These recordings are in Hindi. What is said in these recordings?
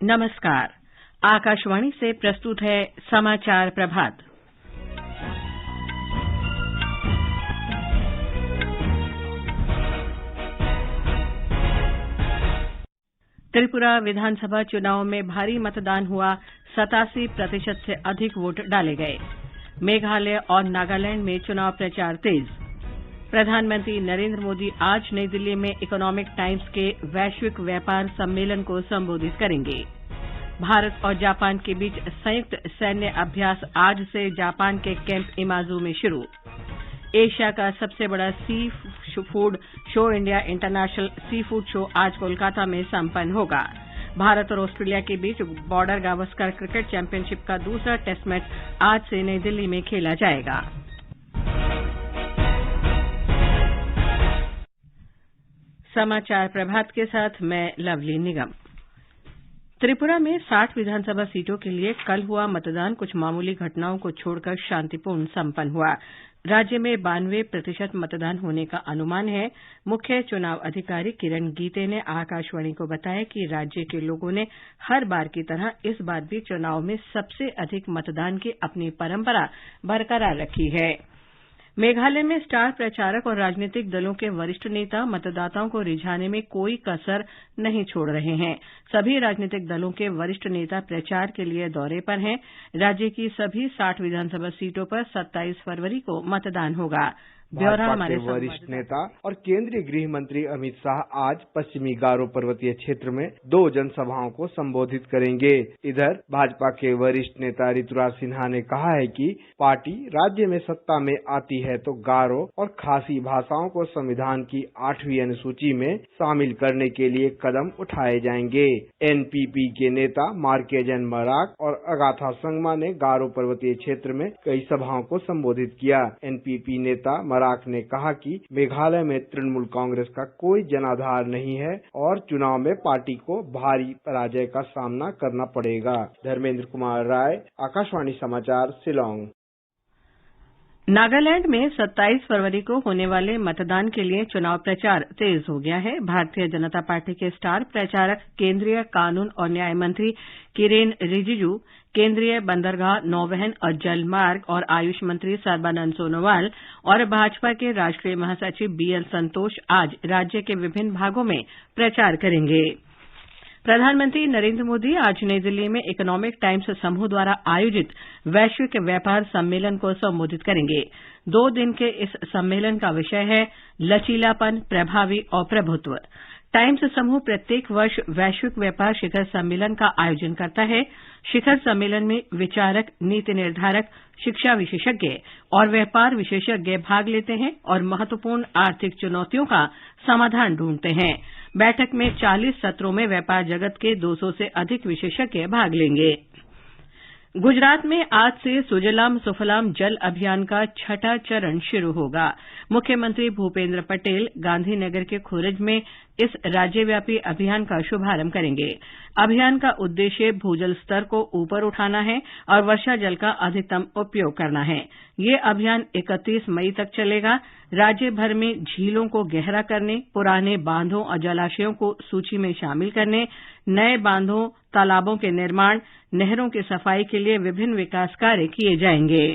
नमस्कार। आकाशवाणी से प्रस्तुत है समाचार प्रभात। त्रिपुरा विधानसभा चुनाव में भारी मतदान हुआ। 87% से अधिक वोट डाले गए। मेघालय और नागालैंड में चुनाव प्रचार तेज। प्रधानमंत्री नरेंद्र मोदी आज नई दिल्ली में इकोनॉमिक टाइम्स के वैश्विक व्यापार सम्मेलन को संबोधित करेंगे। भारत और जापान के बीच संयुक्त सैन्य अभ्यास आज से जापान के कैंप इमाजू में शुरू। एशिया का सबसे बड़ा sea food show India international sea food show आज कोलकाता में संपन्न होगा। भारत और ऑस्ट्रेलिया के बीच बॉर्डर गावस्कर क्रिकेट चैंपियनशिप का दूसरा टेस्ट मैच आज से नई दिल्ली में खेला जाएगा। समाचार प्रभात के साथ मैं लवली निगम। त्रिपुरा में 60 विधानसभा सीटों के लिए कल हुआ मतदान कुछ मामूली घटनाओं को छोड़कर शांतिपूर्ण संपन्न हुआ। राज्य में 92% मतदान होने का अनुमान है। मुख्य चुनाव अधिकारी किरण गीते ने आकाशवाणी को बताया कि राज्य के लोगों ने हर बार की तरह इस बार भी चुनाव में सबसे अधिक मतदान की अपनी परंपरा बरकरार रखी है। मेघालय में स्टार प्रचारक और राजनीतिक दलों के वरिष्ठ नेता मतदाताओं को रिझाने में कोई कसर नहीं छोड़ रहे हैं। सभी राजनीतिक दलों के वरिष्ठ नेता प्रचार के लिए दौरे पर हैं। राज्य की सभी 60 विधानसभा सीटों पर 27 फरवरी को मतदान होगा। ब्यौरा हमारे वरिष्ठ नेता और केंद्रीय गृह मंत्री अमित शाह आज पश्चिमी गारो पर्वतीय क्षेत्र में 2 जनसभाओं को संबोधित करेंगे। इधर भाजपा के वरिष्ठ नेता ऋतुराज सिन्हा ने कहा है कि पार्टी राज्य में सत्ता में आती है तो गारो और खासी भाषाओं को संविधान की 8वीं अनुसूची में शामिल करने के लिए कदम उठाए जाएंगे। एनपीपी के नेता मार्केजन मराक और अगाथा संगमा ने गारो पर्वतीय क्षेत्र में कई सभाओं को संबोधित किया। एनपीपी नेता मराक ने कहा कि मेघालय में तृणमूल कांग्रेस का कोई जनाधार नहीं है और चुनाव में पार्टी को भारी पराजय का सामना करना पड़ेगा। धर्मेंद्र कुमार राय, आकाशवाणी समाचार, शिलांग। नागालैंड में 27 फरवरी को होने वाले मतदान के लिए चुनाव प्रचार तेज हो गया है। भारतीय जनता पार्टी के स्टार प्रचारक केंद्रीय कानून और न्याय मंत्री किरेन रिजिजू, केंद्रीय बंदरगाह, नौवहन और जल मार्ग और आयुष मंत्री सर्बानंद सोनोवाल और भाजपा के राष्ट्रीय महासचिव बीएल संतोष आज राज्य के विभिन्न भागों में प्रचार करेंगे। प्रधानमंत्री नरेंद्र मोदी आज नई दिल्ली में इकोनॉमिक टाइम्स समूह द्वारा आयोजित वैश्विक व्यापार सम्मेलन को संबोधित करेंगे। 2 दिन के इस सम्मेलन का विषय है लचीलापन, प्रभावी और प्रभुत्व। टाइम्स समूह प्रत्येक वर्ष वैश्विक व्यापार शिखर सम्मेलन का आयोजन करता है। शिखर सम्मेलन में विचारक, नीति निर्धारक, शिक्षा विशेषज्ञ और व्यापार विशेषज्ञ भाग लेते हैं और महत्वपूर्ण आर्थिक चुनौतियों का समाधान ढूंढते हैं। बैठक में 40 सत्रों में व्यापार जगत के 200 से अधिक विशेषज्ञ भाग लेंगे। गुजरात में आज से सुजलाम सुफलाम जल अभियान का 6ठा चरण शुरू होगा। मुख्यमंत्री भूपेंद्र पटेल गांधीनगर के खुरज में इस राज्यव्यापी अभियान का शुभारंभ करेंगे। अभियान का उद्देश्य भूजल स्तर को ऊपर उठाना है और वर्षा जल का अधिकतम उपयोग करना है। ये अभियान 31 मई तक चलेगा। राज्य भर में झीलों को गहरा करने, पुराने बांधों और जलाशयों को सूची में शामिल करने, नए बांधों, तालाबों के निर्माण, नहरों की सफाई के लिए विभिन्न विकास कार्य किए जाएंगे।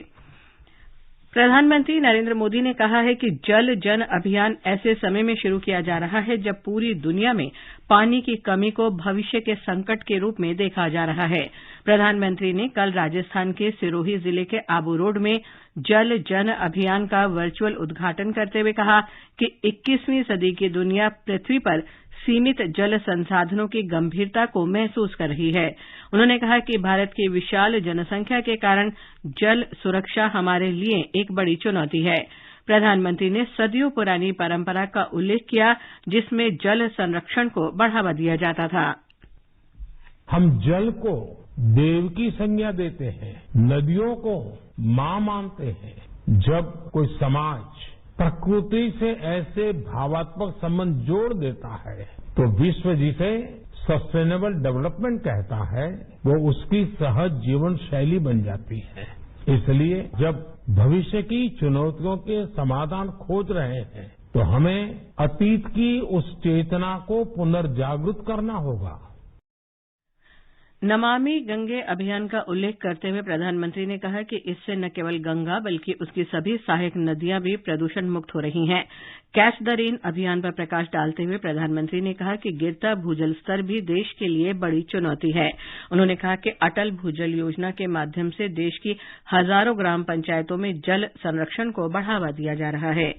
प्रधानमंत्री नरेंद्र मोदी ने कहा है कि जल जन अभियान ऐसे समय में शुरू किया जा रहा है जब पूरी दुनिया में पानी की कमी को भविष्य के संकट के रूप में देखा जा रहा है। प्रधानमंत्री ने कल राजस्थान के सिरोही जिले के आबू रोड में जल जन अभियान का वर्चुअल उद्घाटन करते हुए कहा कि 21वीं सदी की दुनिया पृथ्वी पर सीमित जल संसाधनों की गंभीरता को महसूस कर रही है। उन्होंने कहा कि भारत की विशाल जनसंख्या के कारण जल सुरक्षा हमारे लिए एक बड़ी चुनौती है। प्रधानमंत्री ने सदियों पुरानी परंपरा का उल्लेख किया जिसमें जल संरक्षण को बढ़ावा दिया जाता था। हम जल को देव की संज्ञा देते हैं, नदियों को मां मानते हैं। जब कोई समाज प्रकृति से ऐसे भावात्मक संबंध जोड़ देता है तो विश्व जिसे सस्टेनेबल डेवलपमेंट कहता है वो उसकी सहज जीवन शैली बन जाती है। इसलिए जब भविष्य की चुनौतियों के समाधान खोज रहे हैं तो हमें अतीत की उस चेतना को पुनर्जागृत करना होगा। नमामि गंगे अभियान का उल्लेख करते हुए प्रधानमंत्री ने कहा कि इससे न केवल गंगा बल्कि उसकी सभी सहायक नदियां भी प्रदूषण मुक्त हो रही हैं। कैच द रेन अभियान पर प्रकाश डालते हुए प्रधानमंत्री ने कहा कि गिरता भूजल स्तर भी देश के लिए बड़ी चुनौती है। उन्होंने कहा कि अटल भूजल योजना के माध्यम से देश की हजारों ग्राम पंचायतों में जल संरक्षण को बढ़ावा दिया जा रहा है।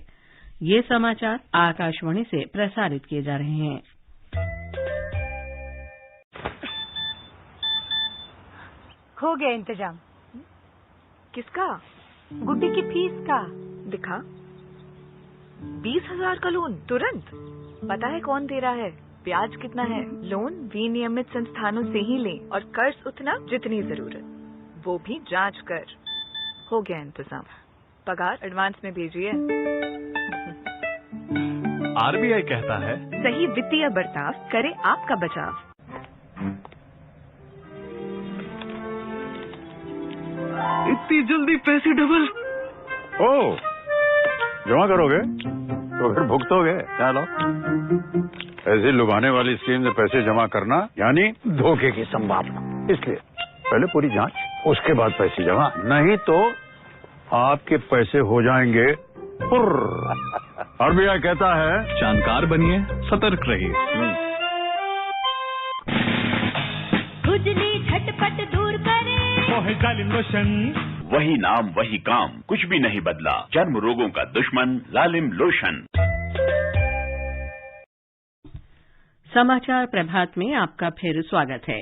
ये समाचार आकाशवाणी से प्रसारित किए जा रहे हैं। हो गया इंतजाम। किसका? गुड्डी की फीस का। दिखा 20,000 का लोन तुरंत। पता है कौन दे रहा है, ब्याज कितना है? लोन विनियमित संस्थानों से ही लें और कर्ज उतना जितनी जरूरत, वो भी जांच कर। हो गया इंतजाम। पगार एडवांस में भेजिए। आरबीआई कहता है सही वित्तीय बर्ताव करे आपका बचाव। इतनी जल्दी पैसे डबल? ओ, जमा करोगे तो फिर भुगतोगे। चलो, ऐसी लुभाने वाली स्कीम में पैसे जमा करना यानी धोखे की संभावना, इसलिए पहले पूरी जांच, उसके बाद पैसे जमा, नहीं तो आपके पैसे हो जाएंगे पुर्र। आरबीआई कहता है जानकार बनिए, सतर्क रहिए। खुजली झटपट दूर करे जालिम लोशन, वही नाम वही काम, कुछ भी नहीं बदला। चर्म रोगों का दुश्मन लालिम लोशन। समाचार प्रभात में आपका फिर स्वागत है।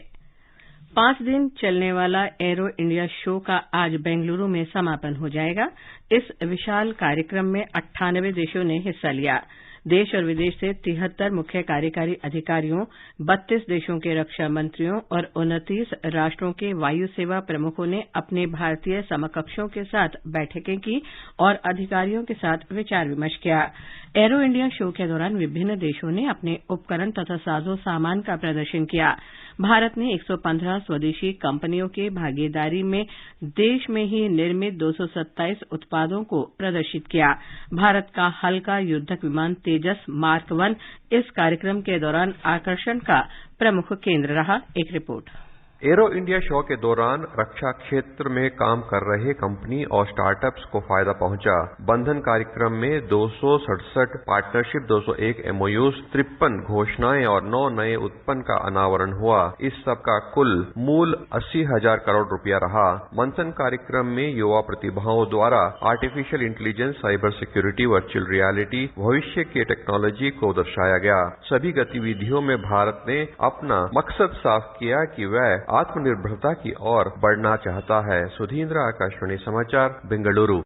5 दिन चलने वाला एरो इंडिया शो का आज बेंगलुरु में समापन हो जाएगा। इस विशाल कार्यक्रम में 98 देशों ने हिस्सा लिया। देश और विदेश से 73 मुख्य कार्यकारी अधिकारियों, 32 देशों के रक्षा मंत्रियों और 29 राष्ट्रों के वायु सेवा प्रमुखों ने अपने भारतीय समकक्षों के साथ बैठकें की और अधिकारियों के साथ विचार विमर्श किया। एरो इंडिया शो के दौरान विभिन्न देशों ने अपने उपकरण तथा साजो सामान का प्रदर्शन किया। भारत ने 115 स्वदेशी कंपनियों के भागीदारी में देश में ही निर्मित 227 उत्पादों को प्रदर्शित किया। भारत का हल्का युद्धक विमान तेजस मार्क 1 इस कार्यक्रम के दौरान आकर्षण का प्रमुख केंद्र रहा। एक रिपोर्ट। एरो इंडिया शो के दौरान रक्षा क्षेत्र में काम कर रहे कंपनी और स्टार्टअप्स को फायदा पहुंचा। बंधन कार्यक्रम में 267 पार्टनरशिप, 201 एमओयूज, 53 घोषणाएं और 9 नए उत्पन्न का अनावरण हुआ। इस सब का कुल मूल 80,000 करोड़ रुपया रहा। मंथन कार्यक्रम में युवा प्रतिभाओं द्वारा artificial intelligence, cyber security, virtual reality, भविष्य की टेक्नोलॉजी को दर्शाया गया। सभी गतिविधियों में भारत ने अपना मकसद साफ किया कि वह आत्मनिर्भरता की ओर बढ़ना चाहता है। सुधींद्र, आकाशवाणी समाचार, बेंगलुरु।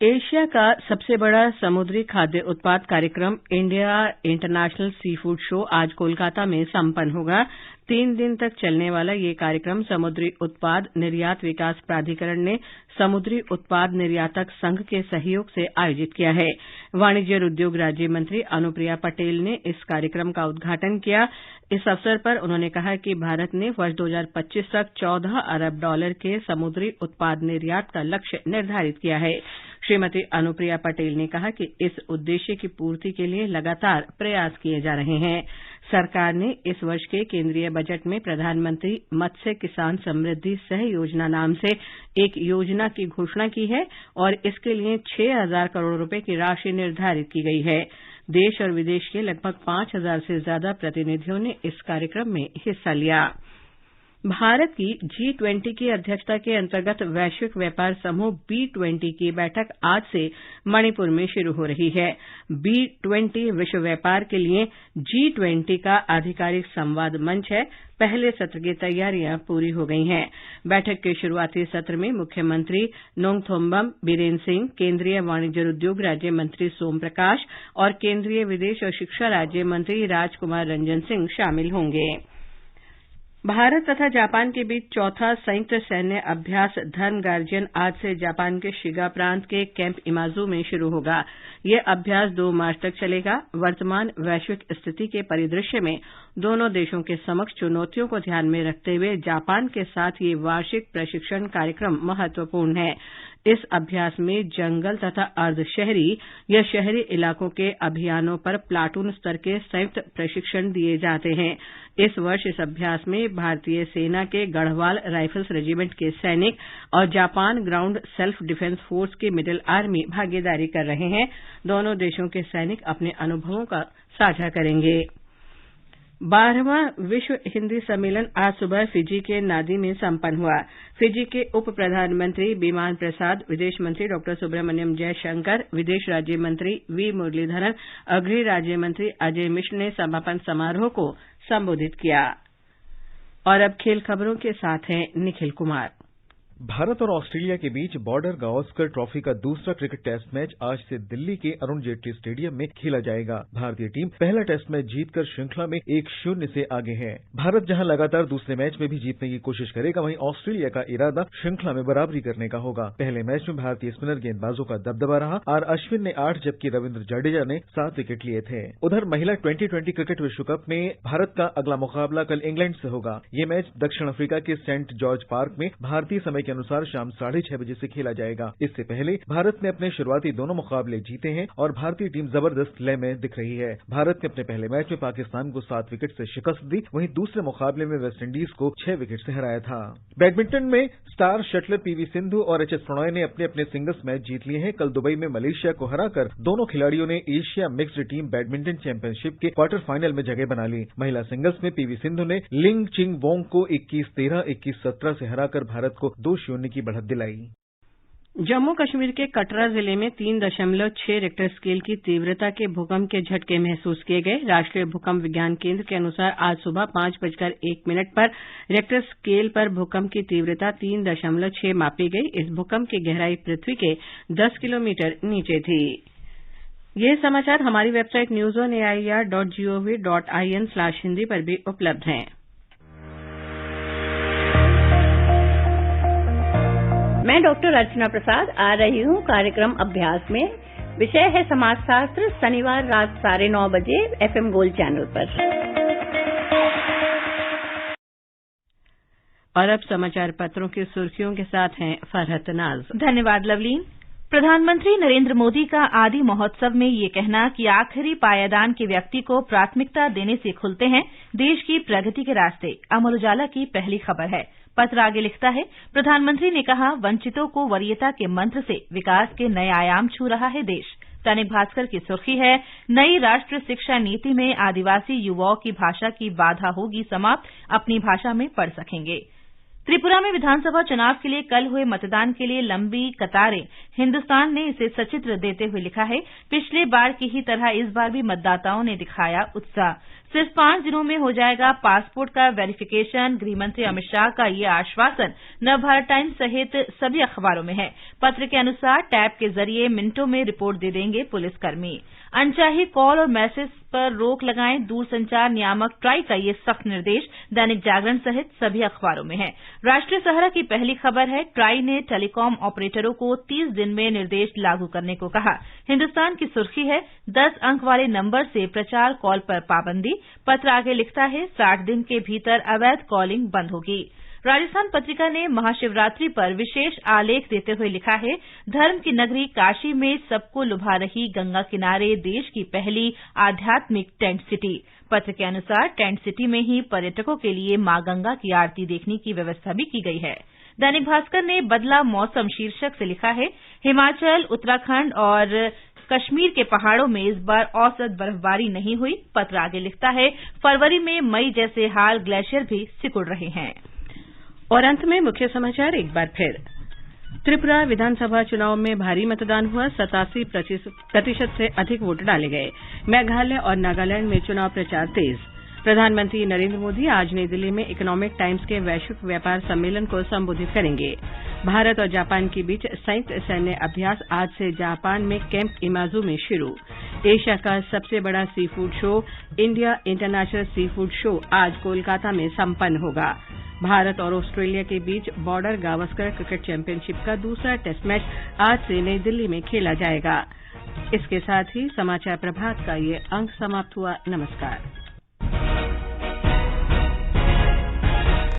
एशिया का सबसे बड़ा समुद्री खाद्य उत्पाद कार्यक्रम India international sea food show आज कोलकाता में संपन्न होगा। 3 दिन तक चलने वाला ये कार्यक्रम समुद्री उत्पाद निर्यात विकास प्राधिकरण ने समुद्री उत्पाद निर्यातक संघ के सहयोग से आयोजित किया है। वाणिज्य और उद्योग राज्य मंत्री अनुप्रिया पटेल ने इस कार्यक्रम का उद्घाटन किया। इस अवसर पर उन्होंने कहा कि भारत ने वर्ष 2025 तक $14 अरब के समुद्री उत्पाद निर्यात का लक्ष्य निर्धारित किया है। श्रीमती अनुप्रिया पटेल ने कहा कि इस उद्देश्य की पूर्ति के लिए लगातार प्रयास किए जा रहे हैं। सरकार ने इस वर्ष के केंद्रीय बजट में प्रधानमंत्री मत्स्य किसान समृद्धि सह योजना नाम से एक योजना की घोषणा की है और इसके लिए 6,000 करोड़ रुपए की राशि निर्धारित की गई है। देश और विदेश के लगभग 5,000 से ज्यादा प्रतिनिधियों ने इस कार्यक्रम में हिस्सा लिया। भारत की G20 की अध्यक्षता के अंतर्गत वैश्विक व्यापार समूह B20 की बैठक आज से मणिपुर में शुरू हो रही है। B20 विश्व व्यापार के लिए G20 का आधिकारिक संवाद मंच है। पहले सत्र की तैयारियां पूरी हो गई हैं। बैठक के शुरुआती सत्र में मुख्यमंत्री नोंगथोम्बम बीरेन सिंह, केंद्रीय वाणिज्य और उद्योग राज्य मंत्री सोम प्रकाश और केंद्रीय विदेश और शिक्षा राज्य मंत्री राजकुमार रंजन सिंह शामिल होंगे। भारत तथा जापान के बीच चौथा संयुक्त सैन्य अभ्यास धर्म गार्जियन आज से जापान के शिगा प्रांत के कैंप इमाजू में शुरू होगा। यह अभ्यास 2 मार्च तक चलेगा। वर्तमान वैश्विक स्थिति के परिदृश्य में दोनों देशों के समक्ष चुनौतियों को ध्यान में रखते हुए जापान के साथ ये वार्षिक प्रशिक्षण कार्यक्रम महत्वपूर्ण है। इस अभ्यास में जंगल तथा अर्धशहरी या शहरी इलाकों के अभियानों पर प्लाटून स्तर के संयुक्त प्रशिक्षण दिए जाते हैं। इस वर्ष इस अभ्यास में भारतीय सेना के गढ़वाल राइफल्स रेजिमेंट के सैनिक और Japan ground self defence force की मिडिल आर्मी भागीदारी कर रहे हैं। दोनों देशों के सैनिक अपने अनुभवों का साझा करेंगे। 12वां विश्व हिंदी सम्मेलन आज सुबह फिजी के नादी में संपन्न हुआ। फिजी के उप प्रधानमंत्री बिमान प्रसाद, विदेश मंत्री डॉ सुब्रमण्यम जयशंकर, विदेश राज्य मंत्री वी मुरलीधरन और गृह राज्य मंत्री अजय मिश्र ने समापन समारोह को संबोधित किया। और अब खेल खबरों के साथ हैं निखिल कुमार। भारत और ऑस्ट्रेलिया के बीच बॉर्डर गावस्कर ट्रॉफी का दूसरा क्रिकेट टेस्ट मैच आज से दिल्ली के अरुण जेटली स्टेडियम में खेला जाएगा। भारतीय टीम पहला टेस्ट मैच जीतकर श्रृंखला में 1-0 से आगे है। भारत जहां लगातार दूसरे मैच में भी जीतने की कोशिश करेगा, वहीं ऑस्ट्रेलिया का इरादा श्रृंखला में बराबरी करने का होगा। पहले मैच में भारतीय स्पिनर गेंदबाजों का दबदबा रहा। आर अश्विन ने 8 जबकि रविंद्र जडेजा ने 7 विकेट लिए थे। उधर महिला 2020 क्रिकेट विश्व कप में भारत का अगला मुकाबला कल इंग्लैंड से होगा। ये मैच दक्षिण अफ्रीका के सेंट जॉर्ज पार्क में भारतीय समय के अनुसार शाम 6:30 बजे से खेला जाएगा। इससे पहले भारत ने अपने शुरुआती दोनों मुकाबले जीते हैं और भारतीय टीम जबरदस्त लय में दिख रही है। भारत ने अपने पहले मैच में पाकिस्तान को 7 विकेट से शिकस्त दी, वहीं दूसरे मुकाबले में वेस्टइंडीज को 6 विकेट से हराया था। बैडमिंटन में स्टार शटलर पीवी सिंधु और एचएस प्रणॉय ने अपने अपने सिंगल्स मैच जीत लिए हैं। कल दुबई में मलेशिया को हराकर दोनों खिलाड़ियों ने Asia mixed team badminton championship के क्वार्टर फाइनल में जगह बना ली। महिला सिंगल्स में पीवी सिंधु ने लिंग चिंग वोंग को 21-13, 21-17 से हराकर भारत को 2-0 की बढ़त दिलाई। जम्मू कश्मीर के कटरा जिले में 3.6 रिक्टर स्केल की तीव्रता के भूकंप के झटके महसूस किए गए। राष्ट्रीय भूकंप विज्ञान केंद्र के अनुसार आज सुबह 5:01 पर रिक्टर स्केल पर भूकंप की तीव्रता 3.6 मापी गई। इस भूकंप की गहराई पृथ्वी के 10 किलोमीटर नीचे थी। ये समाचार हमारी वेबसाइट newsonair.gov.in/hindi पर भी उपलब्ध हैं। मैं डॉक्टर अर्चना प्रसाद आ रही हूँ कार्यक्रम अभ्यास में। विषय है समाजशास्त्र, शनिवार रात 9:30 बजे FM गोल्ड चैनल पर। और अब समाचार पत्रों की सुर्खियों के साथ हैं फरहत नाज। धन्यवाद लवलीन। प्रधानमंत्री नरेंद्र मोदी का आदि महोत्सव में ये कहना कि आखिरी पायदान के व्यक्ति को प्राथमिकता देने से खुलते हैं देश की प्रगति के रास्ते, अमर उजाला की पहली खबर है। पत्र आगे लिखता है, प्रधानमंत्री ने कहा, वंचितों को वरीयता के मंत्र से विकास के नए आयाम छू रहा है देश। दैनिक भास्कर की सुर्खी है, नई राष्ट्रीय शिक्षा नीति में आदिवासी युवाओं की भाषा की बाधा होगी समाप्त, अपनी भाषा में पढ़ सकेंगे। त्रिपुरा में विधानसभा चुनाव के लिए कल हुए मतदान के लिए लंबी कतारें, हिन्दुस्तान ने इसे सचित्र देते हुए लिखा है, पिछले बार की ही तरह इस बार भी मतदाताओं ने दिखाया उत्साह। सिर्फ 5 दिनों में हो जाएगा पासपोर्ट का वेरिफिकेशन, गृहमंत्री अमित शाह का ये आश्वासन नवभारत टाइम्स सहित सभी अखबारों में है। पत्र के अनुसार टैब के जरिए मिनटों में रिपोर्ट दे देंगे पुलिसकर्मी। अनचाही कॉल और मैसेज पर रोक लगाएं, दूरसंचार नियामक ट्राई का ये सख्त निर्देश दैनिक जागरण सहित सभी अखबारों में है। राष्ट्रीय सहारा की पहली खबर है, ट्राई ने टेलीकॉम ऑपरेटरों को 30 दिन में निर्देश लागू करने को कहा। हिन्दुस्तान की सुर्खी है, 10 अंक वाले नंबर से प्रचार कॉल पर पाबंदी। पत्र आगे लिखता है, 60 दिन के भीतर अवैध कॉलिंग बंद होगी। राजस्थान पत्रिका ने महाशिवरात्रि पर विशेष आलेख देते हुए लिखा है, धर्म की नगरी काशी में सबको लुभा रही गंगा किनारे देश की पहली आध्यात्मिक टेंट सिटी। पत्र के अनुसार टेंट सिटी में ही पर्यटकों के लिए मां गंगा की आरती देखने की व्यवस्था भी की गई है। दैनिक भास्कर ने बदला मौसम शीर्षक से लिखा है, हिमाचल, उत्तराखंड और कश्मीर के पहाड़ों में इस बार औसत बर्फबारी नहीं हुई। पत्र आगे लिखता है, फरवरी में मई जैसे हाल, ग्लेशियर भी सिकुड़ रहे हैं। और अंत में मुख्य समाचार एक बार फिर। त्रिपुरा विधानसभा चुनाव में भारी मतदान हुआ, 87% से अधिक वोट डाले गए। मेघालय और नागालैंड में चुनाव प्रचार तेज। प्रधानमंत्री नरेंद्र मोदी आज नई दिल्ली में इकोनॉमिक टाइम्स के वैश्विक व्यापार सम्मेलन को संबोधित करेंगे। भारत और जापान के बीच संयुक्त सैन्य अभ्यास आज से जापान में कैंप इमाजू में शुरू। एशिया का सबसे बड़ा sea food show, India international sea food show आज कोलकाता में संपन्न होगा। भारत और ऑस्ट्रेलिया के बीच बॉर्डर गावस्कर क्रिकेट चैंपियनशिप का दूसरा टेस्ट मैच आज से नई दिल्ली में खेला जाएगा। इसके साथ ही समाचार प्रभात का ये अंक समाप्त हुआ। नमस्कार।